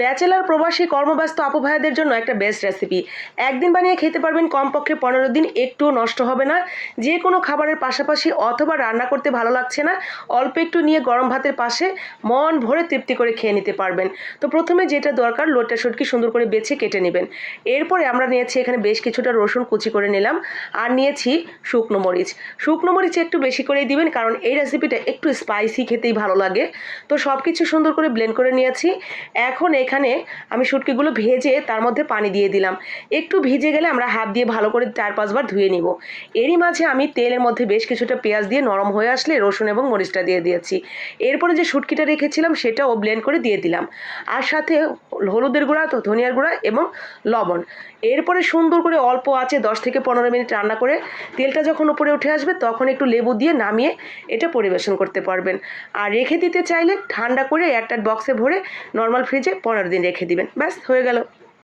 Bachelor প্রবাসী কর্মব্যস্ত আপু ভাইয়াদের জন্য একটা বেস্ট রেসিপি। একদিন বানিয়ে খেতে পারবেন, কমপক্ষে 15 দিন, একটুও নষ্ট হবে না। যে কোনো খাবারের পাশাপাশি অথবা রান্না করতে ভালো লাগছে না, অল্প একটু নিয়ে গরম ভাতের পাশে মন ভরে তৃপ্তি করে খেয়ে নিতে পারবেন। তো প্রথমে যেটা দরকার, লোটা শুটকি সুন্দর করে বেছে কেটে নেবেন। এরপরে আমরা নিয়েছি এখানে বেশ কিছুটা রসুন কুচি করে নিলাম, আর নিয়েছি শুকনো মরিচ। শুকনো মরিচ একটু বেশি করেই দিবেন, কারণ এই রেসিপিটা একটু স্পাইসি খেতেই ভালো লাগে। তো সব কিছু সুন্দর করে ব্লেন্ড করে নিয়েছি। এখন এখানে আমি শুটকিগুলো ভেজে তার মধ্যে পানি দিয়ে দিলাম। একটু ভিজে গেলে আমরা হাত দিয়ে ভালো করে 4-5 বার ধুয়ে নিব। এরই মাঝে আমি তেলের মধ্যে বেশ কিছুটা পেঁয়াজ দিয়ে নরম হয়ে আসলে রসুন এবং মরিচটা দিয়ে দিয়েছি। এরপরে যে শুটকিটা রেখেছিলাম সেটাও ব্লেন্ড করে দিয়ে দিলাম, আর সাথে হলুদের গুঁড়া, তো ধনিয়ার গুঁড়া এবং লবণ। এরপরে সুন্দর করে অল্প আঁচে 10 থেকে 15 মিনিট রান্না করে তেলটা যখন উপরে উঠে আসবে তখন একটু লেবু দিয়ে নামিয়ে এটা পরিবেশন করতে পারবেন। আর রেখে দিতে চাইলে ঠান্ডা করে এয়ারটাইট বক্সে ভরে নর্মাল ফ্রিজে 15 দিন রেখে দিবেন, ব্যাস হয়ে গেল।